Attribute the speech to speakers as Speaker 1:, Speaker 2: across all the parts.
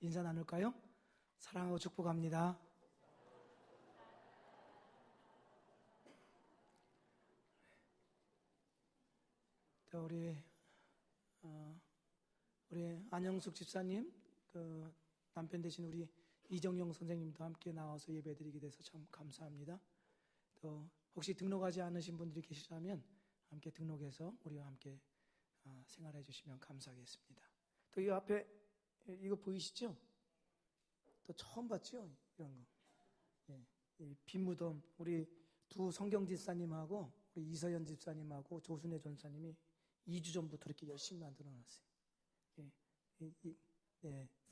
Speaker 1: 인사 나눌까요? 사랑하고 축복합니다. 우리 안영숙 집사님, 남편 되신 우리 이정용 선생님도 함께 나와서 예배드리게 돼서 참 감사합니다. 또 혹시 등록하지 않으신 분들이 계시다면 함께 등록해서 우리와 함께 생활해 주시면 감사하겠습니다. 또 이 앞에 이거 보이시죠? 또 처음 봤죠? 이런 거. 이 빈무덤, 우리 두 성경 집사님하고 우리 이서연 집사님하고 조순혜 전사님이 2주 전부터 이렇게 열심히 만들어 놨어요.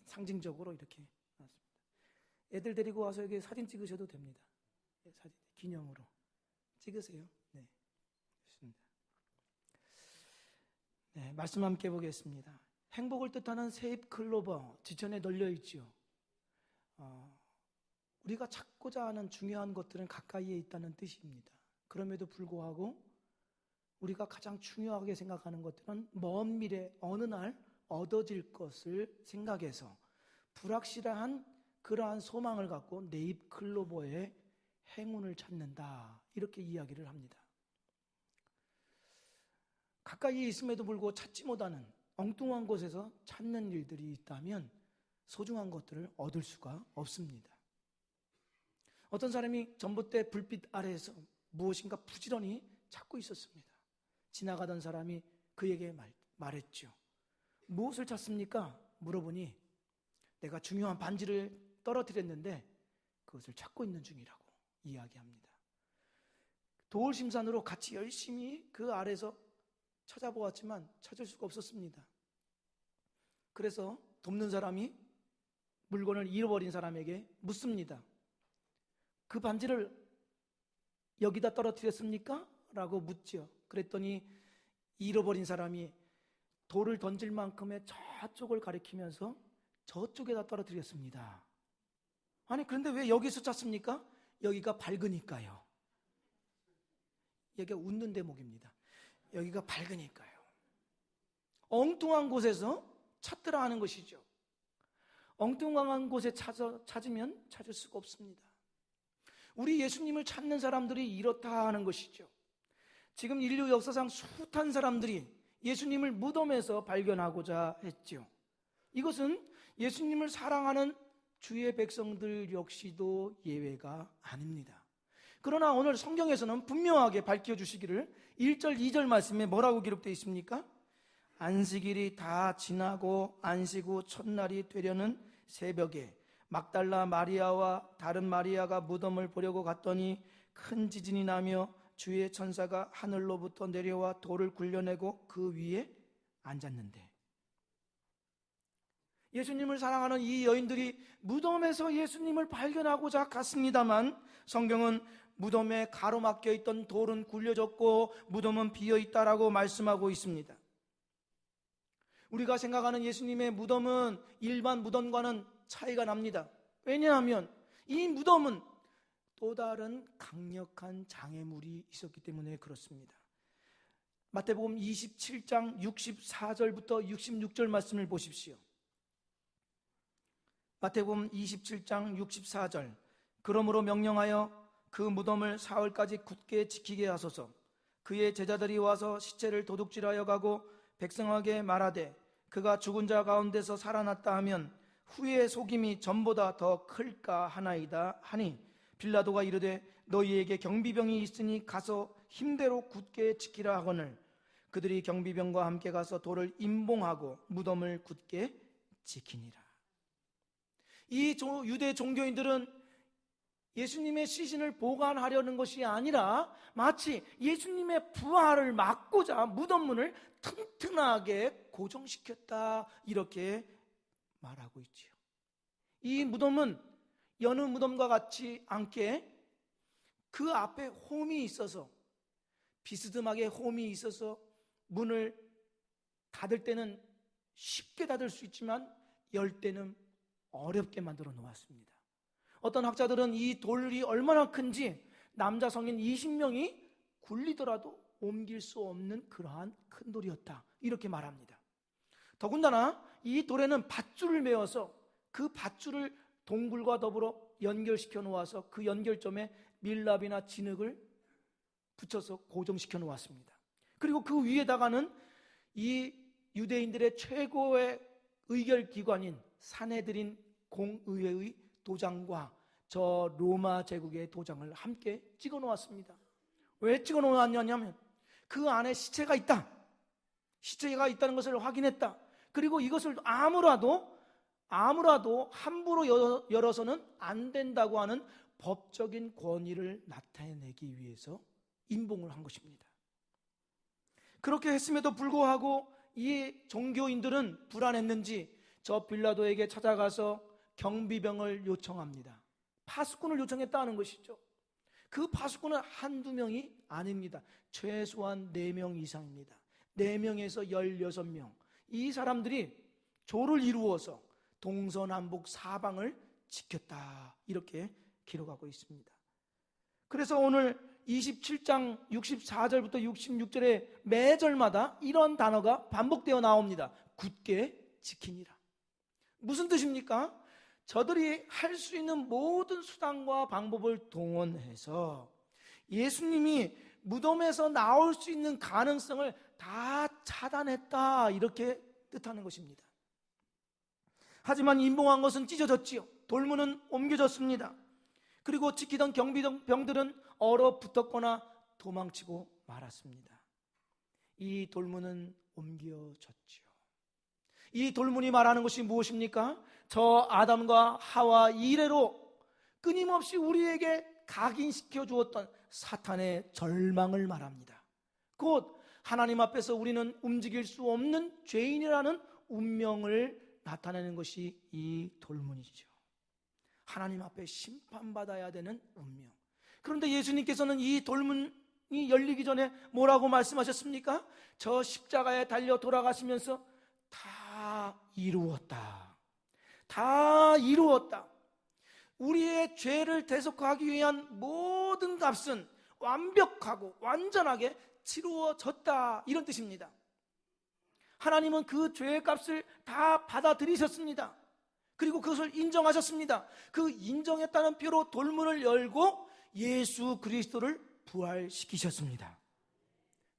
Speaker 1: 상징적으로 이렇게 놨습니다. 애들 데리고 와서 여기 사진 찍으셔도 됩니다. 사진 기념으로 찍으세요. 네, 좋습니다. 네, 말씀 함께 보겠습니다. 행복을 뜻하는 세잎 클로버 지천에 널려 있죠. 우리가 찾고자 하는 중요한 것들은 가까이에 있다는 뜻입니다. 그럼에도 불구하고 우리가 가장 중요하게 생각하는 것들은 먼 미래 어느 날 얻어질 것을 생각해서 불확실한 그러한 소망을 갖고 네잎 클로버의 행운을 찾는다, 이렇게 이야기를 합니다. 가까이에 있음에도 불구하고 찾지 못하는 엉뚱한 곳에서 찾는 일들이 있다면 소중한 것들을 얻을 수가 없습니다. 어떤 사람이 전봇대 불빛 아래에서 무엇인가 부지런히 찾고 있었습니다. 지나가던 사람이 그에게 말했죠. 무엇을 찾습니까? 물어보니 내가 중요한 반지를 떨어뜨렸는데 그것을 찾고 있는 중이라고 이야기합니다. 도울심산으로 같이 열심히 그 아래에서 찾아보았지만 찾을 수가 없었습니다. 그래서 돕는 사람이 물건을 잃어버린 사람에게 묻습니다. 그 반지를 여기다 떨어뜨렸습니까? 라고 묻죠. 그랬더니 잃어버린 사람이 돌을 던질 만큼의 저쪽을 가리키면서 저쪽에다 떨어뜨렸습니다. 아니, 그런데 왜 여기서 찾습니까? 여기가 밝으니까요. 여기가 웃는 대목입니다. 여기가 밝으니까요. 엉뚱한 곳에서 찾더라 하는 것이죠. 엉뚱한 곳에 찾으면 찾을 수가 없습니다. 우리 예수님을 찾는 사람들이 이렇다 하는 것이죠. 지금 인류 역사상 숱한 사람들이 예수님을 무덤에서 발견하고자 했죠. 이것은 예수님을 사랑하는 주의 백성들 역시도 예외가 아닙니다. 그러나 오늘 성경에서는 분명하게 밝혀주시기를 1절 2절 말씀에 뭐라고 기록되어 있습니까? 안식일이 다 지나고 안식 후 첫날이 되려는 새벽에 막달라 마리아와 다른 마리아가 무덤을 보려고 갔더니 큰 지진이 나며 주의 천사가 하늘로부터 내려와 돌을 굴려내고 그 위에 앉았는데, 예수님을 사랑하는 이 여인들이 무덤에서 예수님을 발견하고자 갔습니다만 성경은 무덤에 가로막혀 있던 돌은 굴려졌고 무덤은 비어있다라고 말씀하고 있습니다. 우리가 생각하는 예수님의 무덤은 일반 무덤과는 차이가 납니다. 왜냐하면 이 무덤은 또 다른 강력한 장애물이 있었기 때문에 그렇습니다. 마태복음 27장 64절부터 66절 말씀을 보십시오. 마태복음 27장 64절. 그러므로 명령하여 그 무덤을 사흘까지 굳게 지키게 하소서. 그의 제자들이 와서 시체를 도둑질하여 가고 백성에게 말하되 그가 죽은 자 가운데서 살아났다 하면 후의 속임이 전보다 더 클까 하나이다 하니, 빌라도가 이르되 너희에게 경비병이 있으니 가서 힘대로 굳게 지키라 하거늘 그들이 경비병과 함께 가서 돌을 임봉하고 무덤을 굳게 지키니라. 이 유대 종교인들은 예수님의 시신을 보관하려는 것이 아니라 마치 예수님의 부활을 막고자 무덤문을 튼튼하게 고정시켰다, 이렇게 말하고 있지요. 이 무덤은 여느 무덤과 같지 않게 그 앞에 홈이 있어서, 비스듬하게 홈이 있어서 문을 닫을 때는 쉽게 닫을 수 있지만 열 때는 어렵게 만들어 놓았습니다. 어떤 학자들은 이 돌이 얼마나 큰지 남자 성인 20명이 굴리더라도 옮길 수 없는 그러한 큰 돌이었다, 이렇게 말합니다. 더군다나 이 돌에는 밧줄을 메어서 그 밧줄을 동굴과 더불어 연결시켜 놓아서 그 연결점에 밀랍이나 진흙을 붙여서 고정시켜 놓았습니다. 그리고 그 위에다가는 이 유대인들의 최고의 의결기관인 산헤드린 공의회의 도장과 저 로마 제국의 도장을 함께 찍어 놓았습니다. 왜 찍어 놓았냐면 그 안에 시체가 있다는 것을 확인했다. 그리고 이것을 아무라도 함부로 열어서는 안 된다고 하는 법적인 권위를 나타내기 위해서 임봉을 한 것입니다. 그렇게 했음에도 불구하고 이 종교인들은 불안했는지 저 빌라도에게 찾아가서 경비병을 요청합니다. 파수꾼을 요청했다는 것이죠. 그 파수꾼은 한두 명이 아닙니다. 최소한 4명 이상입니다. 4명에서 16명. 이 사람들이 조를 이루어서 동서남북 사방을 지켰다, 이렇게 기록하고 있습니다. 그래서 오늘 27장 64절부터 66절에 매 절마다 이런 단어가 반복되어 나옵니다. 굳게 지키니라. 무슨 뜻입니까? 저들이 할 수 있는 모든 수단과 방법을 동원해서 예수님이 무덤에서 나올 수 있는 가능성을 다 차단했다, 이렇게 뜻하는 것입니다. 하지만 임봉한 것은 찢어졌지요. 돌문은 옮겨졌습니다. 그리고 지키던 경비병들은 얼어붙었거나 도망치고 말았습니다. 이 돌문은 옮겨졌지요. 이 돌문이 말하는 것이 무엇입니까? 저 아담과 하와 이래로 끊임없이 우리에게 각인시켜 주었던 사탄의 절망을 말합니다. 곧 하나님 앞에서 우리는 움직일 수 없는 죄인이라는 운명을 나타내는 것이 이 돌문이죠. 하나님 앞에 심판받아야 되는 운명. 그런데 예수님께서는 이 돌문이 열리기 전에 뭐라고 말씀하셨습니까? 저 십자가에 달려 돌아가시면서 다 이루었다. 다 이루었다. 우리의 죄를 대속하기 위한 모든 값은 완벽하고 완전하게 치루어졌다, 이런 뜻입니다. 하나님은 그 죄의 값을 다 받아들이셨습니다. 그리고 그것을 인정하셨습니다. 그 인정했다는 표로 돌문을 열고 예수 그리스도를 부활시키셨습니다.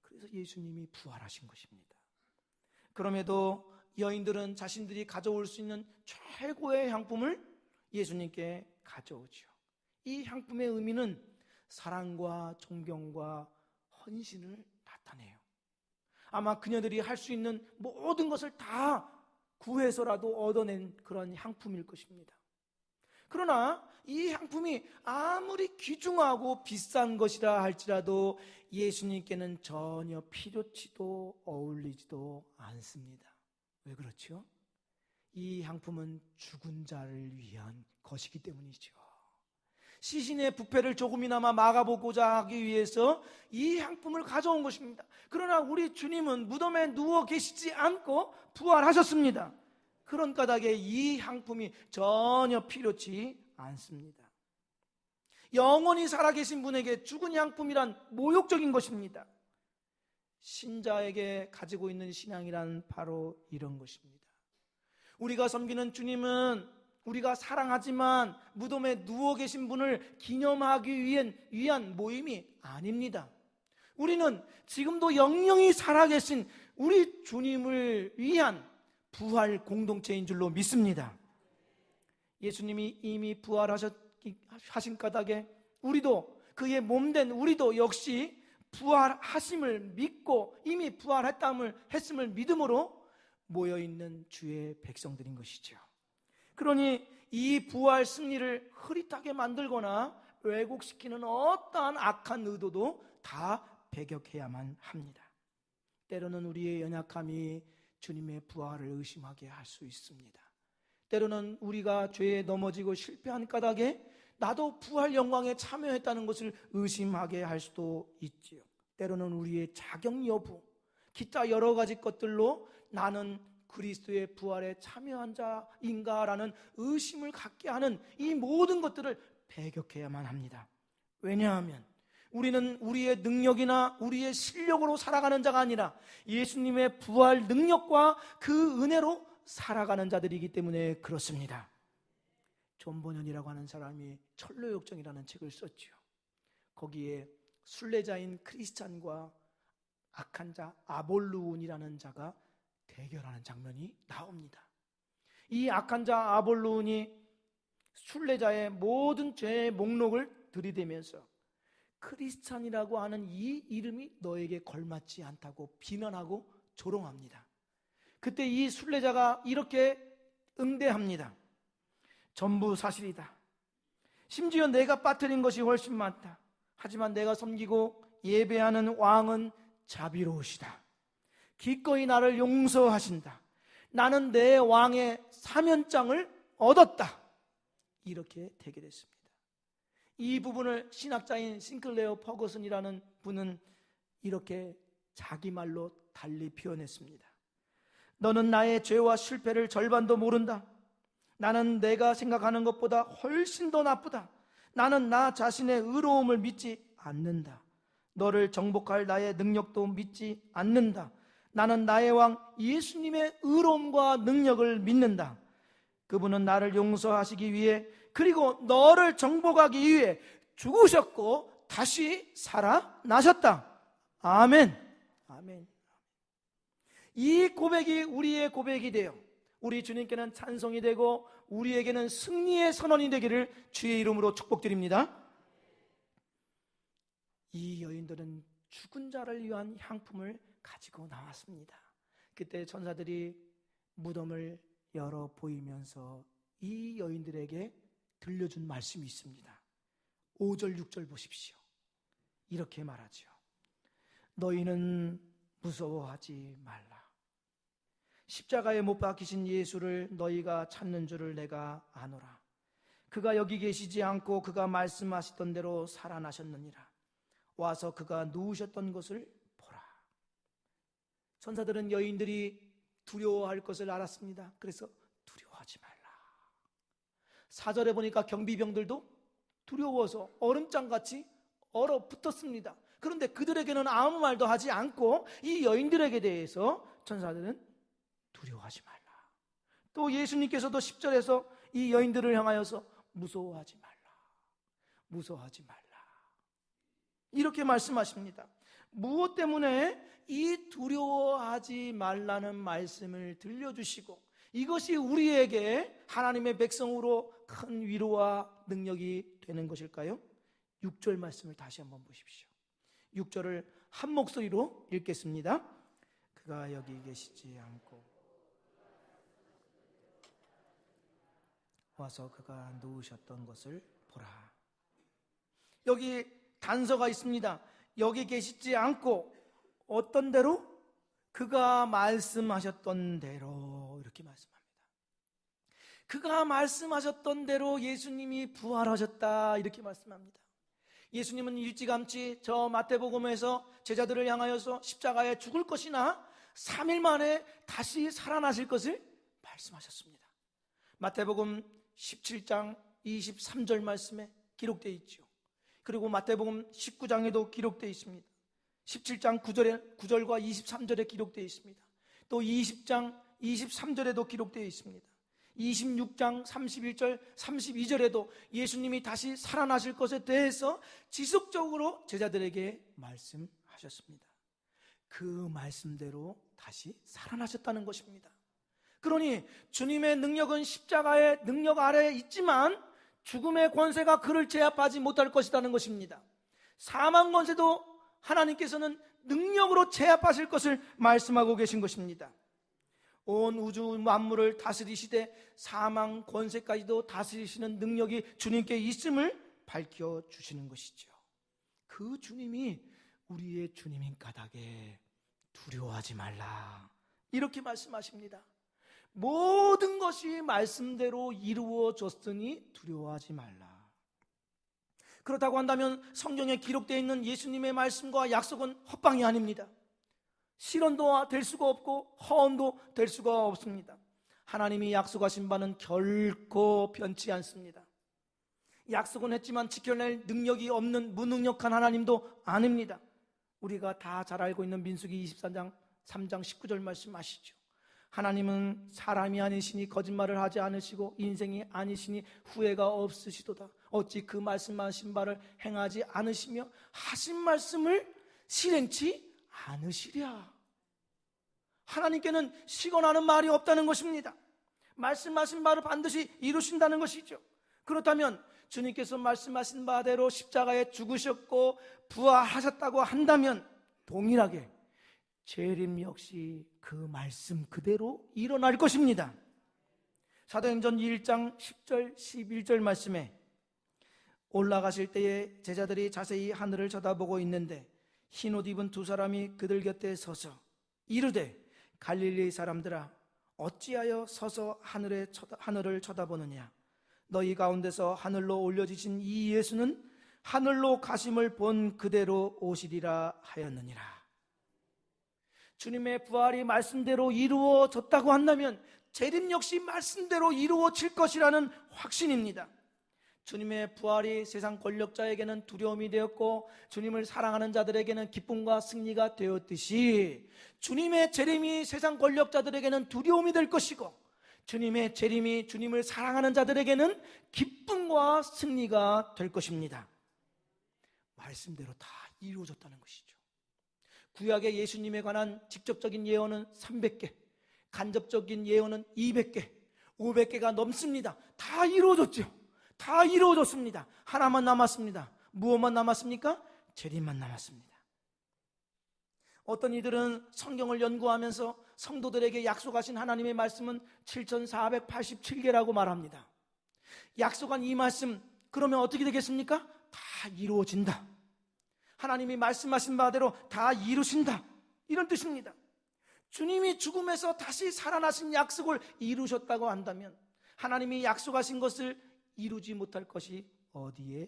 Speaker 1: 그래서 예수님이 부활하신 것입니다. 그럼에도 여인들은 자신들이 가져올 수 있는 최고의 향품을 예수님께 가져오죠. 이 향품의 의미는 사랑과 존경과 헌신을 나타내요. 아마 그녀들이 할 수 있는 모든 것을 다 구해서라도 얻어낸 그런 향품일 것입니다. 그러나 이 향품이 아무리 귀중하고 비싼 것이라 할지라도 예수님께는 전혀 필요치도 어울리지도 않습니다. 왜 그렇죠? 이 향품은 죽은 자를 위한 것이기 때문이죠. 시신의 부패를 조금이나마 막아보고자 하기 위해서 이 향품을 가져온 것입니다. 그러나 우리 주님은 무덤에 누워 계시지 않고 부활하셨습니다. 그런 까닭에 이 향품이 전혀 필요치 않습니다. 영원히 살아계신 분에게 죽은 향품이란 모욕적인 것입니다. 신자에게 가지고 있는 신앙이란 바로 이런 것입니다. 우리가 섬기는 주님은 우리가 사랑하지만 무덤에 누워 계신 분을 기념하기 위한 모임이 아닙니다. 우리는 지금도 영영히 살아계신 우리 주님을 위한 부활 공동체인 줄로 믿습니다. 예수님이 이미 부활하신 까닭에 우리도, 그의 몸된 우리도 역시 부활하심을 믿고 이미 부활했음을 믿음으로 모여있는 주의 백성들인 것이죠. 그러니 이 부활 승리를 흐릿하게 만들거나 왜곡시키는 어떠한 악한 의도도 다 배격해야만 합니다. 때로는 우리의 연약함이 주님의 부활을 의심하게 할 수 있습니다. 때로는 우리가 죄에 넘어지고 실패한 까닭에 나도 부활 영광에 참여했다는 것을 의심하게 할 수도 있지요. 때로는 우리의 자격 여부, 기타 여러 가지 것들로 나는 그리스도의 부활에 참여한 자인가라는 의심을 갖게 하는 이 모든 것들을 배격해야만 합니다. 왜냐하면 우리는 우리의 능력이나 우리의 실력으로 살아가는 자가 아니라 예수님의 부활 능력과 그 은혜로 살아가는 자들이기 때문에 그렇습니다. 존 버년이라고 하는 사람이 철로역정이라는 책을 썼죠. 거기에 순례자인 크리스찬과 악한 자 아볼루운이라는 자가 대결하는 장면이 나옵니다. 이 악한 자 아볼루운이 순례자의 모든 죄의 목록을 들이대면서 크리스찬이라고 하는 이 이름이 너에게 걸맞지 않다고 비난하고 조롱합니다. 그때 이 순례자가 이렇게 응대합니다. 전부 사실이다. 심지어 내가 빠뜨린 것이 훨씬 많다. 하지만 내가 섬기고 예배하는 왕은 자비로우시다. 기꺼이 나를 용서하신다. 나는 내 왕의 사면장을 얻었다. 이렇게 대결했습니다. 이 부분을 신학자인 싱클레어 퍼거슨이라는 분은 이렇게 자기 말로 달리 표현했습니다. 너는 나의 죄와 실패를 절반도 모른다. 나는 내가 생각하는 것보다 훨씬 더 나쁘다. 나는 나 자신의 의로움을 믿지 않는다. 너를 정복할 나의 능력도 믿지 않는다. 나는 나의 왕 예수님의 의로움과 능력을 믿는다. 그분은 나를 용서하시기 위해 그리고 너를 정복하기 위해 죽으셨고 다시 살아나셨다. 아멘. 아멘. 이 고백이 우리의 고백이 되어 우리 주님께는 찬송이 되고 우리에게는 승리의 선언이 되기를 주의 이름으로 축복드립니다. 이 여인들은 죽은 자를 위한 향품을 가지고 나왔습니다. 그때 천사들이 무덤을 열어 보이면서 이 여인들에게 들려준 말씀이 있습니다. 5절 6절 보십시오. 이렇게 말하죠. 너희는 무서워하지 말라. 십자가에 못 박히신 예수를 너희가 찾는 줄을 내가 아노라. 그가 여기 계시지 않고 그가 말씀하시던 대로 살아나셨느니라. 와서 그가 누우셨던 것을 보라. 천사들은 여인들이 두려워할 것을 알았습니다. 그래서 두려워하지 말라. 4절에 보니까 경비병들도 두려워서 얼음장같이 얼어붙었습니다. 그런데 그들에게는 아무 말도 하지 않고 이 여인들에게 대해서 천사들은 두려워하지 말라. 또 예수님께서도 10절에서 이 여인들을 향하여서 무서워하지 말라. 무서워하지 말라. 이렇게 말씀하십니다. 무엇 때문에 이 두려워하지 말라는 말씀을 들려주시고 이것이 우리에게 하나님의 백성으로 큰 위로와 능력이 되는 것일까요? 6절 말씀을 다시 한번 보십시오. 6절을 한 목소리로 읽겠습니다. 그가 여기 계시지 않고 와서 그가 누우셨던 것을 보라. 여기 단서가 있습니다. 여기 계시지 않고 어떤 대로? 그가 말씀하셨던 대로 이렇게 말씀합니다. 그가 말씀하셨던 대로 예수님이 부활하셨다 이렇게 말씀합니다. 예수님은 일찌감치 저 마태복음에서 제자들을 향하여서 십자가에 죽을 것이나 3일 만에 다시 살아나실 것을 말씀하셨습니다. 마태복음 17장 23절 말씀에 기록되어 있죠. 그리고 마태복음 19장에도 기록되어 있습니다. 17장 9절과 23절에 기록되어 있습니다. 또 20장 23절에도 기록되어 있습니다. 26장 31절 32절에도 예수님이 다시 살아나실 것에 대해서 지속적으로 제자들에게 말씀하셨습니다. 그 말씀대로 다시 살아나셨다는 것입니다. 그러니 주님의 능력은 십자가의 능력 아래에 있지만 죽음의 권세가 그를 제압하지 못할 것이라는 것입니다. 사망 권세도 하나님께서는 능력으로 제압하실 것을 말씀하고 계신 것입니다. 온 우주 만물을 다스리시되 사망 권세까지도 다스리시는 능력이 주님께 있음을 밝혀주시는 것이죠. 그 주님이 우리의 주님인 까닭에 두려워하지 말라 이렇게 말씀하십니다. 모든 것이 말씀대로 이루어졌으니 두려워하지 말라. 그렇다고 한다면 성경에 기록되어 있는 예수님의 말씀과 약속은 헛방이 아닙니다. 실언도 될 수가 없고 허언도 될 수가 없습니다. 하나님이 약속하신 바는 결코 변치 않습니다. 약속은 했지만 지켜낼 능력이 없는 무능력한 하나님도 아닙니다. 우리가 다 잘 알고 있는 민수기 24장 3장 19절 말씀 아시죠? 하나님은 사람이 아니시니 거짓말을 하지 않으시고 인생이 아니시니 후회가 없으시도다. 어찌 그 말씀하신 바를 행하지 않으시며 하신 말씀을 실행치 않으시랴. 하나님께는 시건하는 말이 없다는 것입니다. 말씀하신 바를 반드시 이루신다는 것이죠. 그렇다면 주님께서 말씀하신 바대로 십자가에 죽으셨고 부활하셨다고 한다면 동일하게 재림 역시 그 말씀 그대로 일어날 것입니다. 사도행전 1장 10절 11절 말씀에 올라가실 때에 제자들이 자세히 하늘을 쳐다보고 있는데 흰옷 입은 두 사람이 그들 곁에 서서 이르되 갈릴리 사람들아 어찌하여 서서 하늘을 쳐다보느냐. 너희 가운데서 하늘로 올려지신 이 예수는 하늘로 가심을 본 그대로 오시리라 하였느니라. 주님의 부활이 말씀대로 이루어졌다고 한다면 재림 역시 말씀대로 이루어질 것이라는 확신입니다. 주님의 부활이 세상 권력자에게는 두려움이 되었고 주님을 사랑하는 자들에게는 기쁨과 승리가 되었듯이 주님의 재림이 세상 권력자들에게는 두려움이 될 것이고 주님의 재림이 주님을 사랑하는 자들에게는 기쁨과 승리가 될 것입니다. 말씀대로 다 이루어졌다는 것이죠. 구약의 예수님에 관한 직접적인 예언은 300개, 간접적인 예언은 200개, 500개가 넘습니다. 다 이루어졌죠. 다 이루어졌습니다. 하나만 남았습니다. 무엇만 남았습니까? 재림만 남았습니다. 어떤 이들은 성경을 연구하면서 성도들에게 약속하신 하나님의 말씀은 7487개라고 말합니다. 약속한 이 말씀, 그러면 어떻게 되겠습니까? 다 이루어진다. 하나님이 말씀하신 바대로 다 이루신다. 이런 뜻입니다. 주님이 죽음에서 다시 살아나신 약속을 이루셨다고 한다면 하나님이 약속하신 것을 이루지 못할 것이 어디에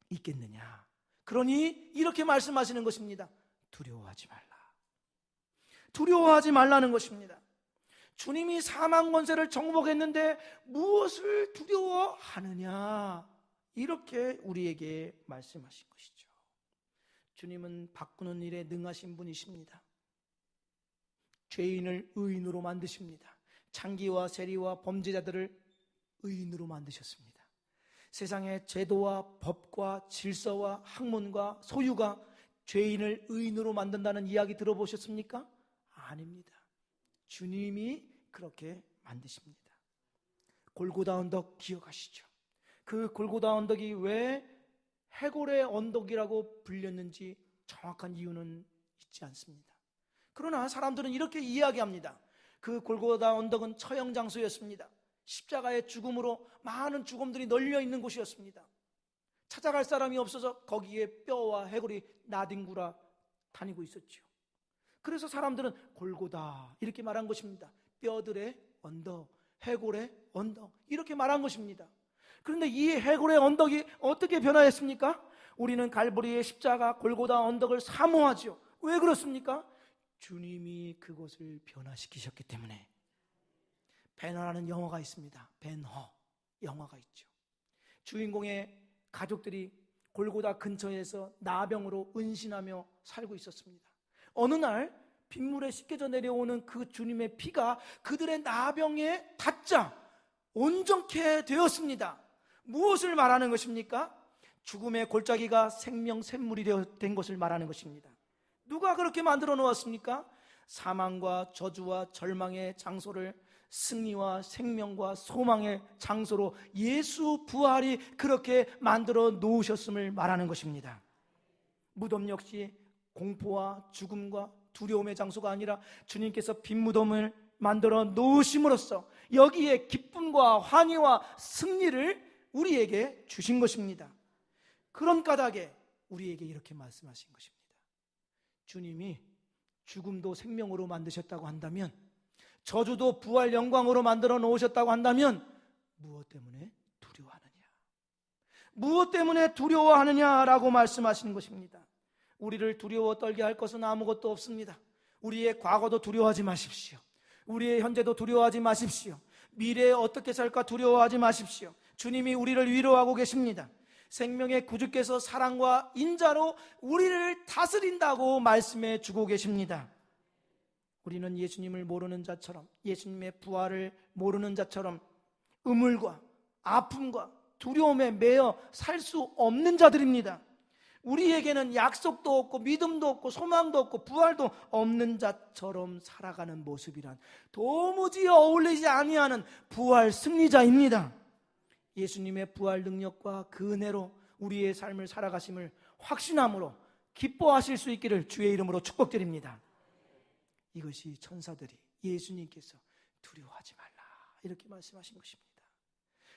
Speaker 1: 있겠느냐. 그러니 이렇게 말씀하시는 것입니다. 두려워하지 말라. 두려워하지 말라는 것입니다. 주님이 사망 권세를 정복했는데 무엇을 두려워하느냐. 이렇게 우리에게 말씀하신 것이죠. 주님은 바꾸는 일에 능하신 분이십니다. 죄인을 의인으로 만드십니다. 창기와 세리와 범죄자들을 의인으로 만드셨습니다. 세상의 제도와 법과 질서와 학문과 소유가 죄인을 의인으로 만든다는 이야기 들어보셨습니까? 아닙니다. 주님이 그렇게 만드십니다. 골고다 언덕 기억하시죠? 그 골고다 언덕이 왜 해골의 언덕이라고 불렸는지 정확한 이유는 있지 않습니다. 그러나 사람들은 이렇게 이야기합니다. 그 골고다 언덕은 처형 장소였습니다. 십자가의 죽음으로 많은 죽음들이 널려 있는 곳이었습니다. 찾아갈 사람이 없어서 거기에 뼈와 해골이 나뒹굴어 다니고 있었죠. 그래서 사람들은 골고다 이렇게 말한 것입니다. 뼈들의 언덕, 해골의 언덕 이렇게 말한 것입니다. 그런데 이 해골의 언덕이 어떻게 변화했습니까? 우리는 갈보리의 십자가 골고다 언덕을 사모하죠. 왜 그렇습니까? 주님이 그곳을 변화시키셨기 때문에. 벤허라는 영화가 있습니다. 벤허 영화가 있죠. 주인공의 가족들이 골고다 근처에서 나병으로 은신하며 살고 있었습니다. 어느 날 빗물에 씻겨져 내려오는 그 주님의 피가 그들의 나병에 닿자 온전케 되었습니다. 무엇을 말하는 것입니까? 죽음의 골짜기가 생명 샘물이 된 것을 말하는 것입니다. 누가 그렇게 만들어 놓았습니까? 사망과 저주와 절망의 장소를 승리와 생명과 소망의 장소로 예수 부활이 그렇게 만들어 놓으셨음을 말하는 것입니다. 무덤 역시 공포와 죽음과 두려움의 장소가 아니라 주님께서 빈 무덤을 만들어 놓으심으로써 여기에 기쁨과 환희와 승리를 우리에게 주신 것입니다. 그런 까닭에 우리에게 이렇게 말씀하신 것입니다. 주님이 죽음도 생명으로 만드셨다고 한다면, 저주도 부활 영광으로 만들어 놓으셨다고 한다면 무엇 때문에 두려워하느냐? 무엇 때문에 두려워하느냐라고 말씀하시는 것입니다. 우리를 두려워 떨게 할 것은 아무것도 없습니다. 우리의 과거도 두려워하지 마십시오. 우리의 현재도 두려워하지 마십시오. 미래에 어떻게 살까 두려워하지 마십시오. 주님이 우리를 위로하고 계십니다. 생명의 구주께서 사랑과 인자로 우리를 다스린다고 말씀해 주고 계십니다. 우리는 예수님을 모르는 자처럼, 예수님의 부활을 모르는 자처럼 음울과 아픔과 두려움에 매여 살 수 없는 자들입니다. 우리에게는 약속도 없고 믿음도 없고 소망도 없고 부활도 없는 자처럼 살아가는 모습이란 도무지 어울리지 아니하는 부활 승리자입니다. 예수님의 부활 능력과 그 은혜로 우리의 삶을 살아가심을 확신함으로 기뻐하실 수 있기를 주의 이름으로 축복드립니다. 이것이 천사들이 예수님께서 두려워하지 말라 이렇게 말씀하신 것입니다.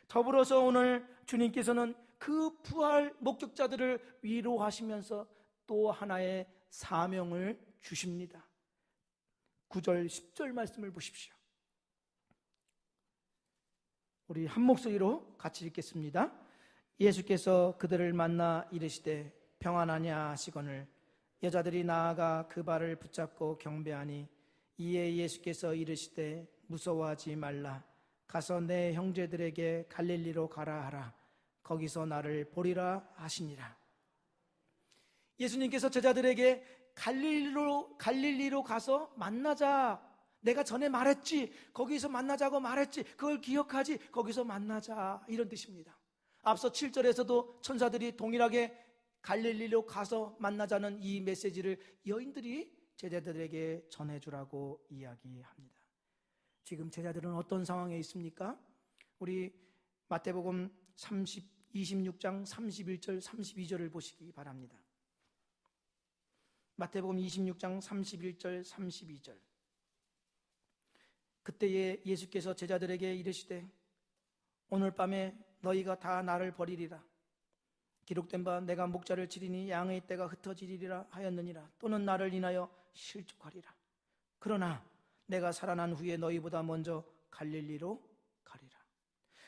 Speaker 1: 더불어서 오늘 주님께서는 그 부활 목격자들을 위로하시면서 또 하나의 사명을 주십니다. 9절 10절 말씀을 보십시오. 우리 한 목소리로 같이 읽겠습니다. 예수께서 그들을 만나 이르시되 평안하냐 하시거늘 여자들이 나아가 그 발을 붙잡고 경배하니 이에 예수께서 이르시되 무서워하지 말라 가서 내 형제들에게 갈릴리로 가라 하라 거기서 나를 보리라 하시니라. 예수님께서 제자들에게 갈릴리로 가서 만나자, 내가 전에 말했지, 거기서 만나자고 말했지, 그걸 기억하지, 거기서 만나자, 이런 뜻입니다. 앞서 7절에서도 천사들이 동일하게 갈릴리로 가서 만나자는 이 메시지를 여인들이 제자들에게 전해주라고 이야기합니다. 지금 제자들은 어떤 상황에 있습니까? 우리 마태복음 26장 31절 32절을 보시기 바랍니다. 마태복음 26장 31절 32절. 그때에 예수께서 제자들에게 이르시되 오늘 밤에 너희가 다 나를 버리리라. 기록된 바 내가 목자를 치리니 양의 떼가 흩어지리라 하였느니라. 또는 나를 인하여 실족하리라. 그러나 내가 살아난 후에 너희보다 먼저 갈릴리로 가리라.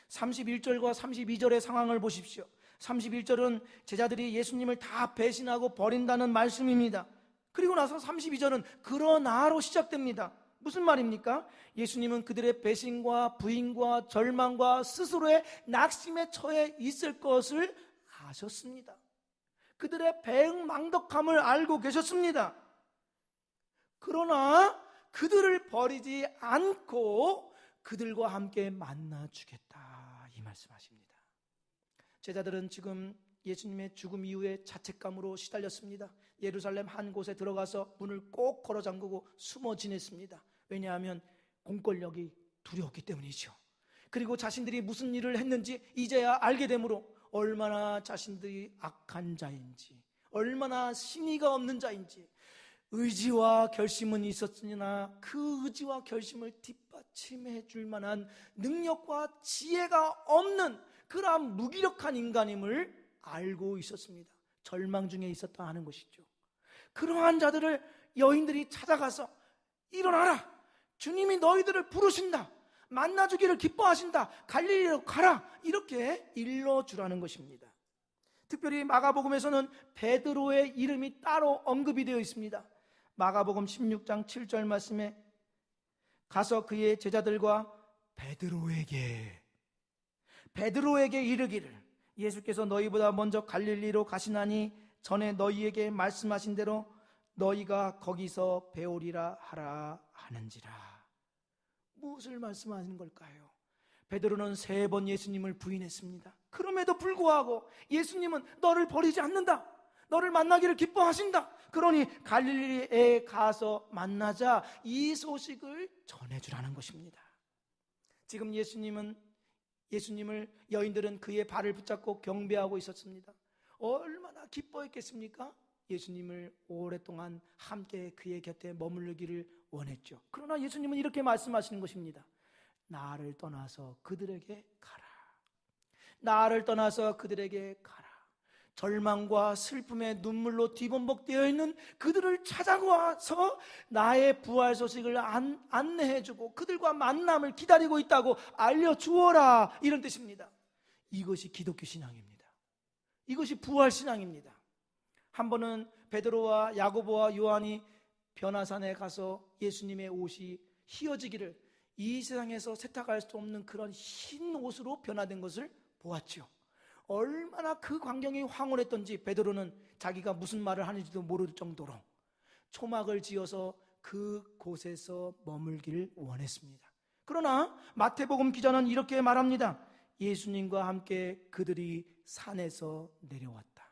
Speaker 1: 31절과 32절의 상황을 보십시오. 31절은 제자들이 예수님을 다 배신하고 버린다는 말씀입니다. 그리고 나서 32절은 그러나로 시작됩니다. 무슨 말입니까? 예수님은 그들의 배신과 부인과 절망과 스스로의 낙심에 처해 있을 것을 아셨습니다. 그들의 배은망덕함을 알고 계셨습니다. 그러나 그들을 버리지 않고 그들과 함께 만나주겠다 이 말씀하십니다. 제자들은 지금 예수님의 죽음 이후에 자책감으로 시달렸습니다. 예루살렘 한 곳에 들어가서 문을 꼭 걸어 잠그고 숨어 지냈습니다. 왜냐하면 공권력이 두려웠기 때문이죠. 그리고 자신들이 무슨 일을 했는지 이제야 알게 되므로 얼마나 자신들이 악한 자인지, 얼마나 신의가 없는 자인지, 의지와 결심은 있었으나 그 의지와 결심을 뒷받침해 줄 만한 능력과 지혜가 없는 그러한 무기력한 인간임을 알고 있었습니다. 절망 중에 있었다 하는 것이죠. 그러한 자들을 여인들이 찾아가서 일어나라, 주님이 너희들을 부르신다, 만나주기를 기뻐하신다, 갈릴리로 가라, 이렇게 일러주라는 것입니다. 특별히 마가복음에서는 베드로의 이름이 따로 언급이 되어 있습니다. 마가복음 16장 7절 말씀에 가서 그의 제자들과 베드로에게 이르기를 예수께서 너희보다 먼저 갈릴리로 가시나니 전에 너희에게 말씀하신 대로 너희가 거기서 배우리라 하라 하는지라. 무엇을 말씀하시는 걸까요? 베드로는 3번 예수님을 부인했습니다. 그럼에도 불구하고 예수님은 너를 버리지 않는다, 너를 만나기를 기뻐하신다, 그러니 갈릴리에 가서 만나자, 이 소식을 전해주라는 것입니다. 지금 예수님을 여인들은 그의 발을 붙잡고 경배하고 있었습니다. 얼마나 기뻐했겠습니까? 예수님을 오랫동안 함께 그의 곁에 머무르기를 원했죠. 그러나 예수님은 이렇게 말씀하시는 것입니다. 나를 떠나서 그들에게 가라. 나를 떠나서 그들에게 가라. 절망과 슬픔의 눈물로 뒤범벅되어 있는 그들을 찾아와서 나의 부활 소식을 안내해주고 그들과 만남을 기다리고 있다고 알려주어라, 이런 뜻입니다. 이것이 기독교 신앙입니다. 이것이 부활 신앙입니다. 한 번은 베드로와 야고보와 요한이 변화산에 가서 예수님의 옷이 휘어지기를, 이 세상에서 세탁할 수 없는 그런 흰 옷으로 변화된 것을 보았죠. 얼마나 그 광경이 황홀했던지 베드로는 자기가 무슨 말을 하는지도 모를 정도로 초막을 지어서 그곳에서 머물기를 원했습니다. 그러나 마태복음 기자는 이렇게 말합니다. 예수님과 함께 그들이 산에서 내려왔다.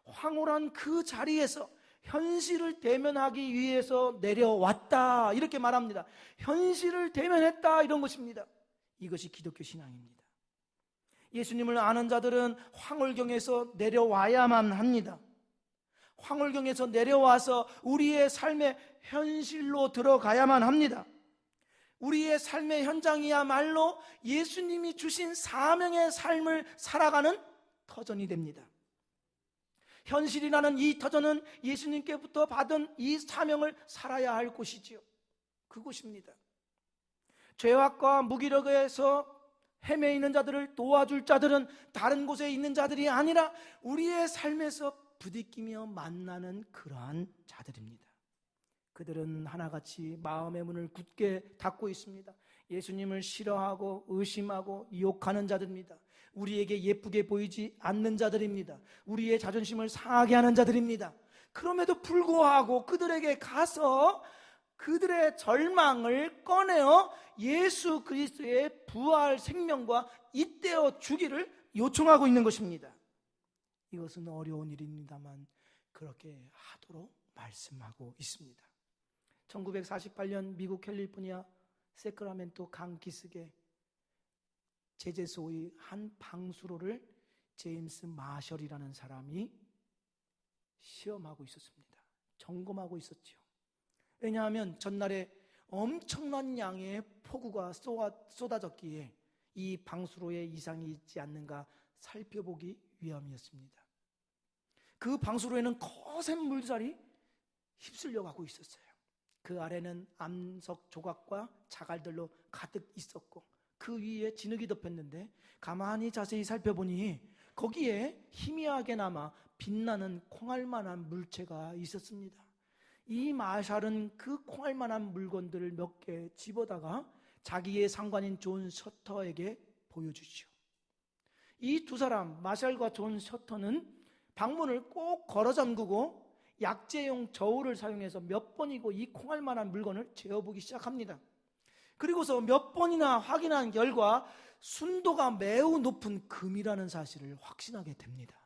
Speaker 1: 황홀한 그 자리에서 현실을 대면하기 위해서 내려왔다, 이렇게 말합니다. 현실을 대면했다, 이런 것입니다. 이것이 기독교 신앙입니다. 예수님을 아는 자들은 황홀경에서 내려와야만 합니다. 황홀경에서 내려와서 우리의 삶의 현실로 들어가야만 합니다. 우리의 삶의 현장이야말로 예수님이 주신 사명의 삶을 살아가는 터전이 됩니다. 현실이라는 이 터전은 예수님께부터 받은 이 사명을 살아야 할 곳이지요. 그곳입니다. 죄악과 무기력에서 헤매이는 자들을 도와줄 자들은 다른 곳에 있는 자들이 아니라 우리의 삶에서 부딪히며 만나는 그러한 자들입니다. 그들은 하나같이 마음의 문을 굳게 닫고 있습니다. 예수님을 싫어하고 의심하고 욕하는 자들입니다. 우리에게 예쁘게 보이지 않는 자들입니다. 우리의 자존심을 상하게 하는 자들입니다. 그럼에도 불구하고 그들에게 가서 그들의 절망을 꺼내어 예수 그리스도의 부활 생명과 잇대어 주기를 요청하고 있는 것입니다. 이것은 어려운 일입니다만 그렇게 하도록 말씀하고 있습니다. 1948년 미국 캘리포니아 세크라멘토 강 기슭에 제재소의 한 방수로를 제임스 마셜이라는 사람이 시험하고 있었습니다. 점검하고 있었죠. 왜냐하면 전날에 엄청난 양의 폭우가 쏟아졌기에 이 방수로에 이상이 있지 않는가 살펴보기 위함이었습니다. 그 방수로에는 거센 물살이 휩쓸려 가고 있었어요. 그 아래는 암석 조각과 자갈들로 가득 있었고 그 위에 진흙이 덮였는데 가만히 자세히 살펴보니 거기에 희미하게나마 빛나는 콩알만한 물체가 있었습니다. 이 마샬은 그 콩알만한 물건들을 몇 개 집어다가 자기의 상관인 존 셔터에게 보여주죠. 이 두 사람, 마샬과 존 셔터는 방문을 꼭 걸어 잠그고 약재용 저울을 사용해서 몇 번이고 이 콩알만한 물건을 재어보기 시작합니다. 그리고서 몇 번이나 확인한 결과 순도가 매우 높은 금이라는 사실을 확신하게 됩니다.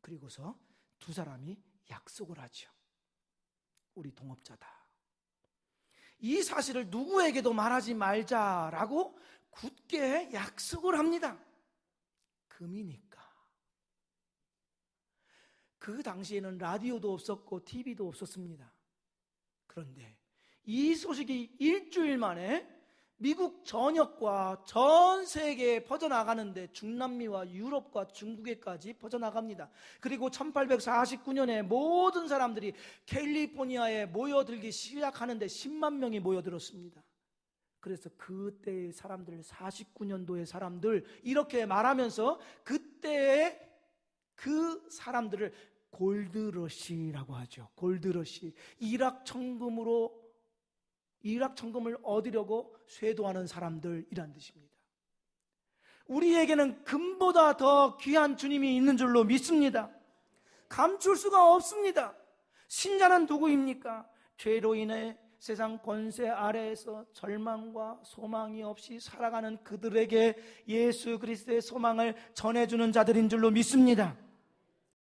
Speaker 1: 그리고서 두 사람이 약속을 하죠. 우리 동업자다. 이 사실을 누구에게도 말하지 말자라고 굳게 약속을 합니다. 금이니까. 그 당시에는 라디오도 없었고 TV도 없었습니다. 그런데 이 소식이 일주일 만에 미국 전역과 전 세계에 퍼져나가는데 중남미와 유럽과 중국에까지 퍼져나갑니다. 그리고 1849년에 모든 사람들이 캘리포니아에 모여들기 시작하는데 10만 명이 모여들었습니다. 그래서 그때의 사람들, 49년도의 사람들 이렇게 말하면서 그때의 그 사람들을 골드러시라고 하죠. 골드러시. 이락 천금을 얻으려고 쇄도하는 사람들이란 뜻입니다. 우리에게는 금보다 더 귀한 주님이 있는 줄로 믿습니다. 감출 수가 없습니다. 신자는 누구입니까? 죄로 인해 세상 권세 아래에서 절망과 소망이 없이 살아가는 그들에게 예수 그리스도의 소망을 전해주는 자들인 줄로 믿습니다.